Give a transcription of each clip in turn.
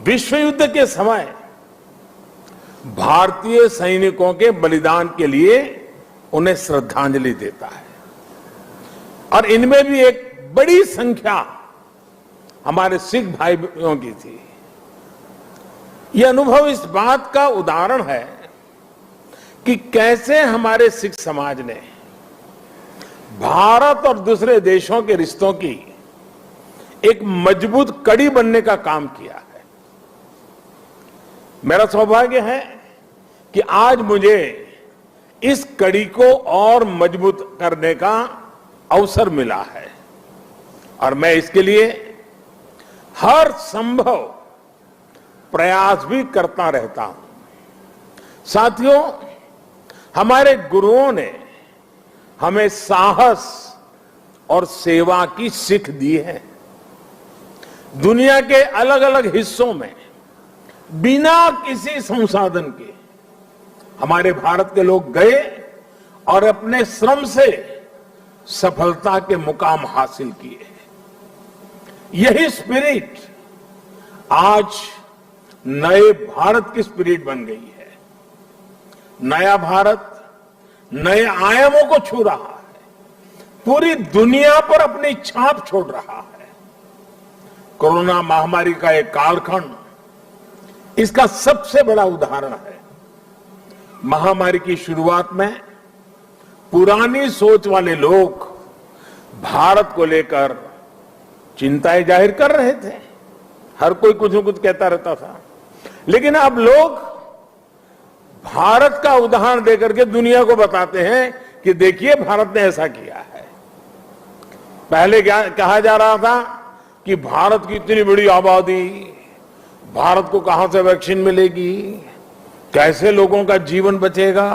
विश्व युद्ध के समय भारतीय सैनिकों के बलिदान के लिए उन्हें श्रद्धांजलि देता है। और इनमें भी एक बड़ी संख्या हमारे सिख भाइयों की थी। यह अनुभव इस बात का उदाहरण है कि कैसे हमारे सिख समाज ने भारत और दूसरे देशों के रिश्तों की एक मजबूत कड़ी बनने का काम किया है। मेरा सौभाग्य है कि आज मुझे इस कड़ी को और मजबूत करने का अवसर मिला है और मैं इसके लिए हर संभव प्रयास भी करता रहता हूं। साथियों, हमारे गुरुओं ने हमें साहस और सेवा की सीख दी है। दुनिया के अलग अलग हिस्सों में बिना किसी संसाधन के हमारे भारत के लोग गए और अपने श्रम से सफलता के मुकाम हासिल किए। यही स्पिरिट आज नए भारत की स्पिरिट बन गई है। नया भारत नए आयामों को छू रहा है, पूरी दुनिया पर अपनी छाप छोड़ रहा है। कोरोना महामारी का एक कालखंड इसका सबसे बड़ा उदाहरण है। महामारी की शुरुआत में पुरानी सोच वाले लोग भारत को लेकर चिंताएं जाहिर कर रहे थे। हर कोई कुछ न कुछ कहता रहता था, लेकिन अब लोग भारत का उदाहरण देकर के दुनिया को बताते हैं कि देखिए भारत ने ऐसा किया है। पहले क्या कहा जा रहा था कि भारत की इतनी बड़ी आबादी, भारत को कहां से वैक्सीन मिलेगी, कैसे लोगों का जीवन बचेगा।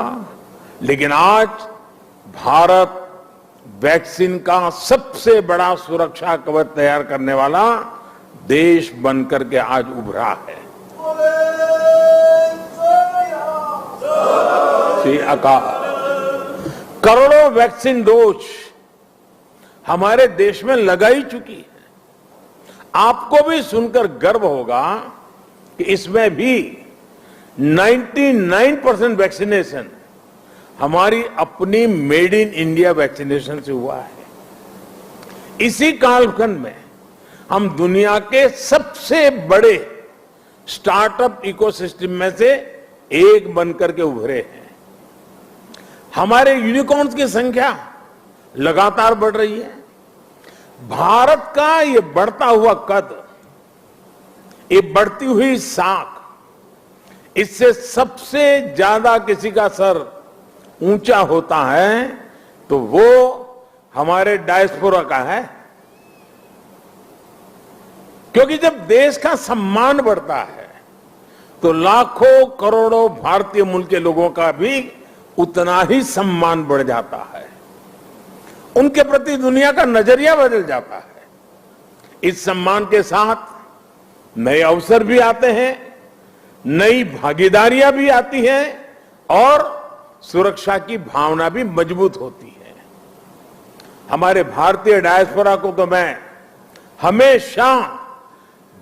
लेकिन आज भारत वैक्सीन का सबसे बड़ा सुरक्षा कवच तैयार करने वाला देश बनकर के आज उभरा है। श्री अकाल करोड़ों वैक्सीन डोज हमारे देश में लगाई चुकी है। आपको भी सुनकर गर्व होगा कि इसमें भी 99% वैक्सीनेशन हमारी अपनी मेड इन इंडिया वैक्सीनेशन से हुआ है। इसी कालखंड में हम दुनिया के सबसे बड़े स्टार्टअप इकोसिस्टम में से एक बनकर के उभरे हैं। हमारे यूनिकॉर्न्स की संख्या लगातार बढ़ रही है। भारत का ये बढ़ता हुआ कद, ये बढ़ती हुई साख, इससे सबसे ज्यादा किसी का सर ऊंचा होता है तो वो हमारे डायस्पोरा का है। क्योंकि जब देश का सम्मान बढ़ता है तो लाखों करोड़ों भारतीय मूल के लोगों का भी उतना ही सम्मान बढ़ जाता है। उनके प्रति दुनिया का नजरिया बदल जाता है। इस सम्मान के साथ नए अवसर भी आते हैं, नई भागीदारियां भी आती हैं और सुरक्षा की भावना भी मजबूत होती है। हमारे भारतीय डायस्पोरा को तो मैं हमेशा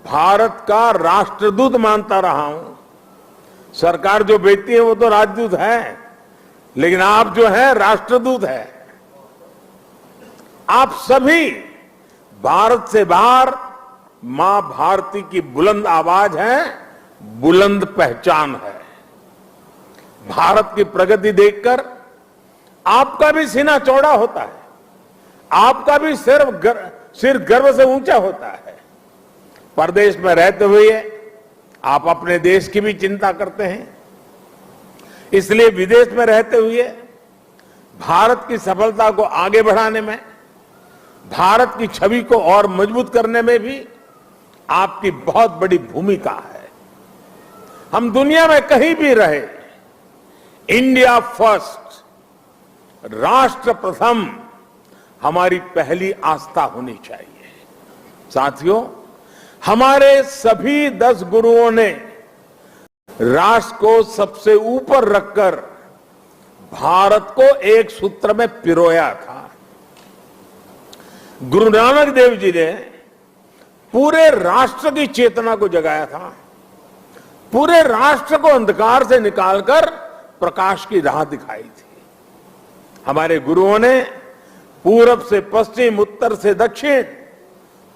भारत का राष्ट्रदूत मानता रहा हूं। सरकार जो भेजती है वो तो राजदूत है, लेकिन आप जो है राष्ट्रदूत है। आप सभी भारत से बाहर मां भारती की बुलंद आवाज है, बुलंद पहचान है। भारत की प्रगति देखकर आपका भी सीना चौड़ा होता है, आपका भी सिर गर्व से ऊंचा होता है। परदेश में रहते हुए आप अपने देश की भी चिंता करते हैं, इसलिए विदेश में रहते हुए भारत की सफलता को आगे बढ़ाने में, भारत की छवि को और मजबूत करने में भी आपकी बहुत बड़ी भूमिका है। हम दुनिया में कहीं भी रहे, इंडिया फर्स्ट, राष्ट्र प्रथम हमारी पहली आस्था होनी चाहिए। साथियों, हमारे सभी 10 गुरुओं ने राष्ट्र को सबसे ऊपर रखकर भारत को एक सूत्र में पिरोया था। गुरु नानक देव जी ने पूरे राष्ट्र की चेतना को जगाया था। पूरे राष्ट्र को अंधकार से निकालकर प्रकाश की राह दिखाई थी। हमारे गुरुओं ने पूरब से पश्चिम, उत्तर से दक्षिण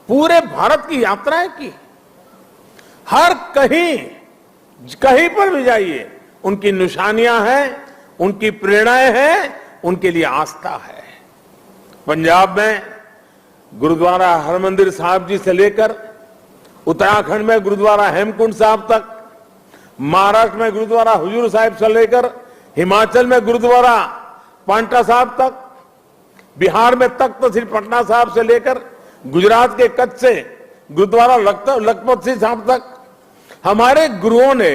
पूरे भारत की यात्राएं की। हर कहीं पर भी जाइए उनकी निशानियां हैं, उनकी प्रेरणाएं हैं, उनके लिए आस्था है। पंजाब में गुरुद्वारा हरमंदिर साहिब जी से लेकर उत्तराखंड में गुरुद्वारा हेमकुंड साहिब तक, महाराष्ट्र में गुरुद्वारा हुजूर साहिब से लेकर हिमाचल में गुरुद्वारा पांटा साहिब तक, बिहार में तख्त श्री पटना साहिब से लेकर गुजरात के कच्छ से गुरुद्वारा लखपत सिंह साहिब तक हमारे गुरुओं ने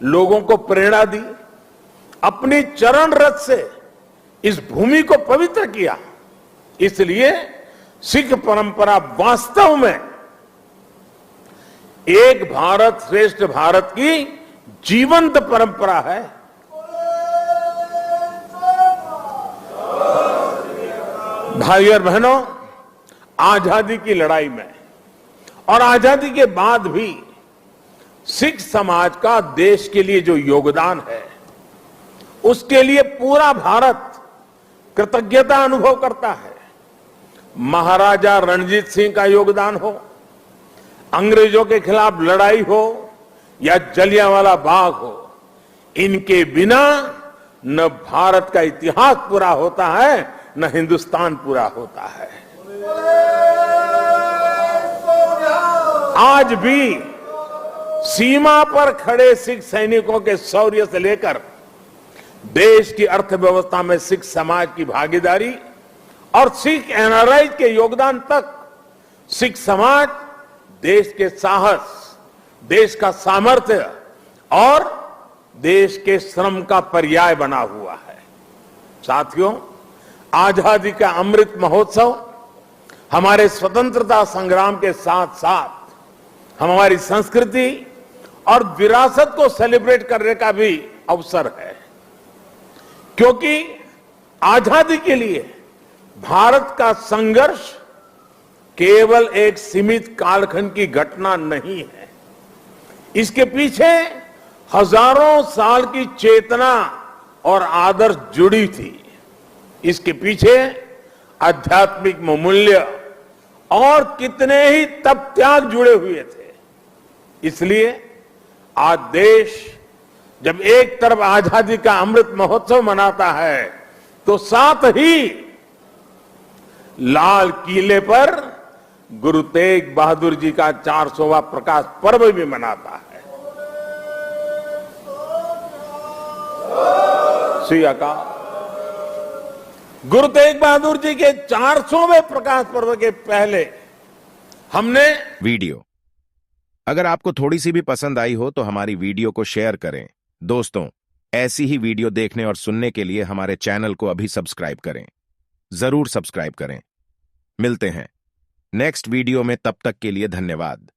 लोगों को प्रेरणा दी, अपनी चरण रथ से इस भूमि को पवित्र किया। इसलिए सिख परंपरा वास्तव में एक भारत श्रेष्ठ भारत की जीवंत परंपरा है। भाई और बहनों, आजादी की लड़ाई में और आजादी के बाद भी सिख समाज का देश के लिए जो योगदान है, उसके लिए पूरा भारत कृतज्ञता अनुभव करता है। महाराजा रणजीत सिंह का योगदान हो, अंग्रेजों के खिलाफ लड़ाई हो या जलियांवाला बाग हो, इनके बिना न भारत का इतिहास पूरा होता है, न हिंदुस्तान पूरा होता है। आज भी सीमा पर खड़े सिख सैनिकों के शौर्य से लेकर देश की अर्थव्यवस्था में सिख समाज की भागीदारी और सिख एनआरआई के योगदान तक, सिख समाज देश के साहस, देश का सामर्थ्य और देश के श्रम का पर्याय बना हुआ है। साथियों, आजादी का अमृत महोत्सव हमारे स्वतंत्रता संग्राम के साथ साथ हमारी संस्कृति और विरासत को सेलिब्रेट करने का भी अवसर है, क्योंकि आजादी के लिए भारत का संघर्ष केवल एक सीमित कालखंड की घटना नहीं है। इसके पीछे हजारों साल की चेतना और आदर्श जुड़ी थी। इसके पीछे आध्यात्मिक मूल्य और कितने ही तप त्याग जुड़े हुए थे। इसलिए आज देश जब एक तरफ आजादी का अमृत महोत्सव मनाता है, तो साथ ही लाल किले पर गुरु तेग बहादुर जी का 400वां प्रकाश पर्व भी मनाता है। श्री अकाल। गुरु तेग बहादुर जी के 400वें प्रकाश पर्व के पहले हमने वीडियो अगर आपको थोड़ी सी भी पसंद आई हो तो हमारी वीडियो को शेयर करें। दोस्तों, ऐसी ही वीडियो देखने और सुनने के लिए हमारे चैनल को अभी सब्सक्राइब करें। जरूर सब्सक्राइब करें। मिलते हैं नेक्स्ट वीडियो में, तब तक के लिए धन्यवाद।